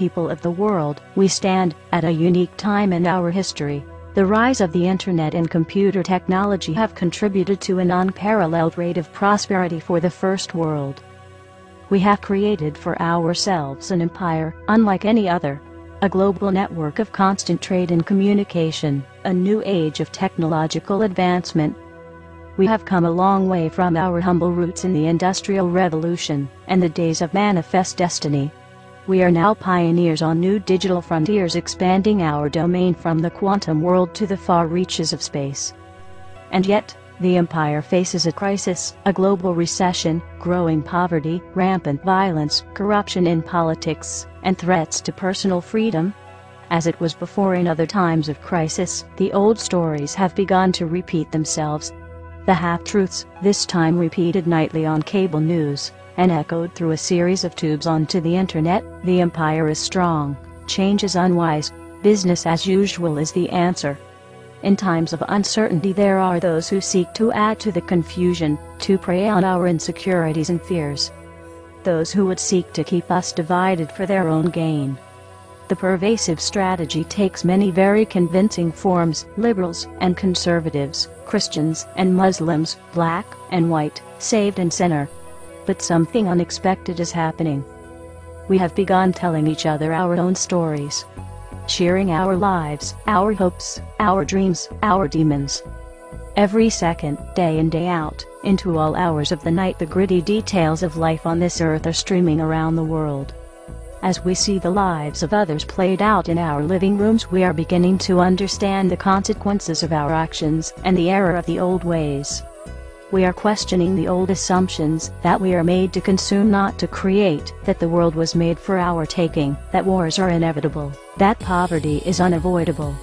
people of the world, we stand at a unique time in our history. The rise of the internet and computer technology have contributed to an unparalleled rate of prosperity for the first world. We have created for ourselves an empire unlike any other. A global network of constant trade and communication, a new age of technological advancement. We have come a long way from our humble roots in the Industrial Revolution and the days of manifest destiny. We are now pioneers on new digital frontiers, expanding our domain from the quantum world to the far reaches of space. And yet, the empire faces a crisis, a global recession, growing poverty, rampant violence, corruption in politics, and threats to personal freedom. As it was before in other times of crisis, the old stories have begun to repeat themselves. The half-truths, this time repeated nightly on cable news, and echoed through a series of tubes onto the internet. The empire is strong, change is unwise, business as usual is the answer. In times of uncertainty there are those who seek to add to the confusion, to prey on our insecurities and fears. Those who would seek to keep us divided for their own gain. The pervasive strategy takes many very convincing forms: liberals and conservatives, Christians and Muslims, black and white, saved and sinner. But something unexpected is happening. We have begun telling each other our own stories, sharing our lives, our hopes, our dreams, our demons. Every second, day in day out, into all hours of the night, the gritty details of life on this earth are streaming around the world. As we see the lives of others played out in our living rooms, we are beginning to understand the consequences of our actions and the error of the old ways. We are questioning the old assumptions that we are made to consume, not to create, that the world was made for our taking, that wars are inevitable, that poverty is unavoidable.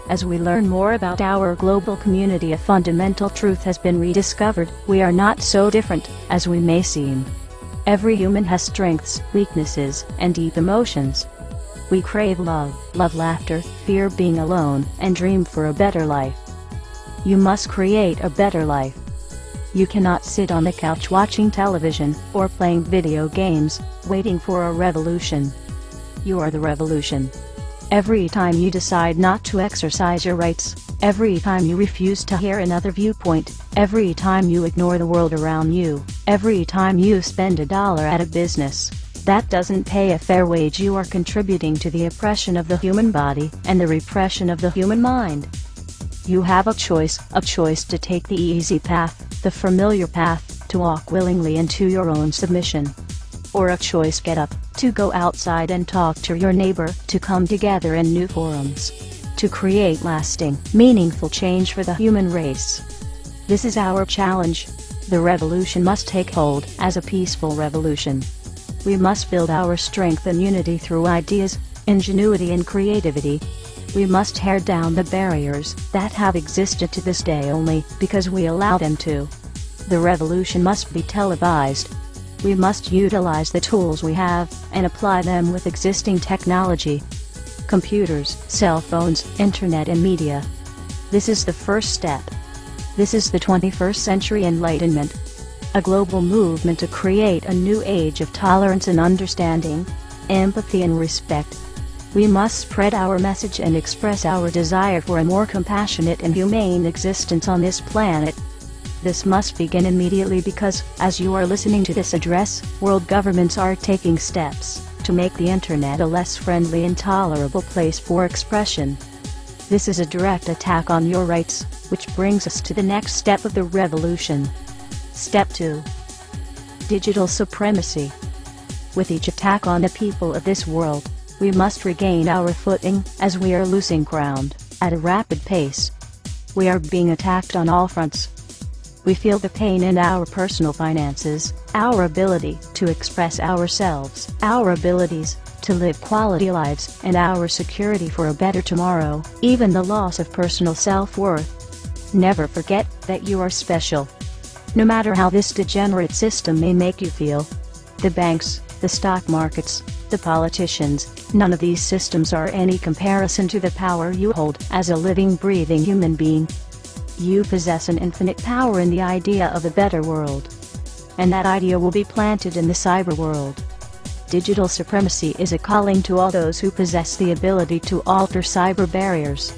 As we learn more about our global community, a fundamental truth has been rediscovered: we are not so different as we may seem. Every human has strengths, weaknesses, and deep emotions. We crave love, laughter, fear being alone, and dream for a better life. You must create a better life. You cannot sit on the couch watching television, or playing video games, waiting for a revolution. You are the revolution. Every time you decide not to exercise your rights, every time you refuse to hear another viewpoint, every time you ignore the world around you, every time you spend $1 at a business that doesn't pay a fair wage, you are contributing to the oppression of the human body and the repression of the human mind. You have a choice to take the easy path, the familiar path, to walk willingly into your own submission. Or a choice: get up, to go outside and talk to your neighbor, to come together in new forums, to create lasting, meaningful change for the human race. This is our challenge. The revolution must take hold as a peaceful revolution. We must build our strength and unity through ideas, ingenuity and creativity. We must tear down the barriers that have existed to this day only because we allow them to. The revolution must be televised. We must utilize the tools we have and apply them with existing technology. Computers, cell phones, internet and media. This is the first step. This is the 21st century enlightenment. A global movement to create a new age of tolerance and understanding, empathy and respect. We must spread our message and express our desire for a more compassionate and humane existence on this planet. This must begin immediately because, as you are listening to this address, world governments are taking steps to make the internet a less friendly and tolerable place for expression. This is a direct attack on your rights, which brings us to the next step of the revolution. Step 2. Digital supremacy. With each attack on the people of this world, we must regain our footing, as we are losing ground at a rapid pace. We are being attacked on all fronts. We feel the pain in our personal finances, our ability to express ourselves, our abilities to live quality lives, and our security for a better tomorrow, even the loss of personal self-worth. Never forget that you are special. No matter how this degenerate system may make you feel. The banks, the stock markets, the politicians, none of these systems are any comparison to the power you hold as a living, breathing human being. You possess an infinite power in the idea of a better world. And that idea will be planted in the cyber world. Digital supremacy is a calling to all those who possess the ability to alter cyber barriers.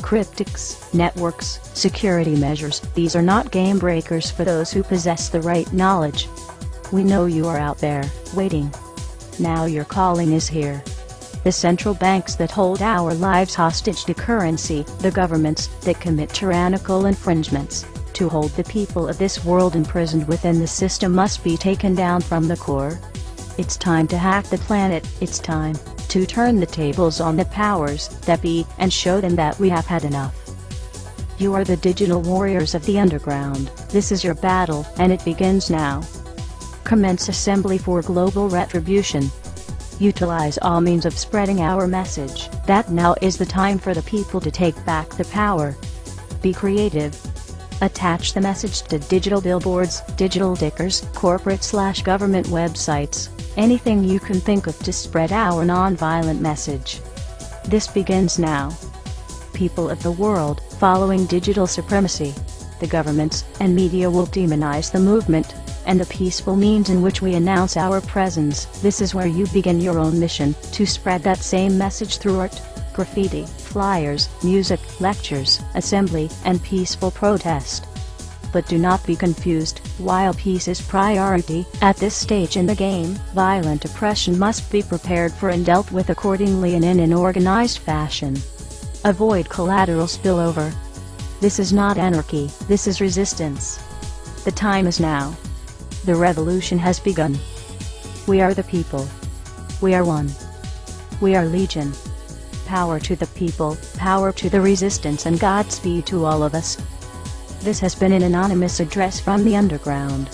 Cryptics, networks, security measures, these are not game breakers for those who possess the right knowledge. We know you are out there, waiting. Now your calling is here. The central banks that hold our lives hostage to currency, the governments that commit tyrannical infringements, to hold the people of this world imprisoned within the system must be taken down from the core. It's time to hack the planet, it's time to turn the tables on the powers that be and show them that we have had enough. You are the digital warriors of the underground, this is your battle, and it begins now. Commence assembly for global retribution. Utilize all means of spreading our message, that now is the time for the people to take back the power. Be creative. Attach the message to digital billboards, digital stickers, corporate/government websites, anything you can think of to spread our non-violent message. This begins now. People of the world, following digital supremacy, the governments and media will demonize the movement and the peaceful means in which we announce our presence. This is where you begin your own mission, to spread that same message through art, graffiti, flyers, music, lectures, assembly, and peaceful protest. But do not be confused, while peace is priority, at this stage in the game, violent oppression must be prepared for and dealt with accordingly and in an organized fashion. Avoid collateral spillover. This is not anarchy, this is resistance. The time is now. The revolution has begun. We are the people. We are one. We are legion. Power to the people, power to the resistance, and Godspeed to all of us. This has been an anonymous address from the underground.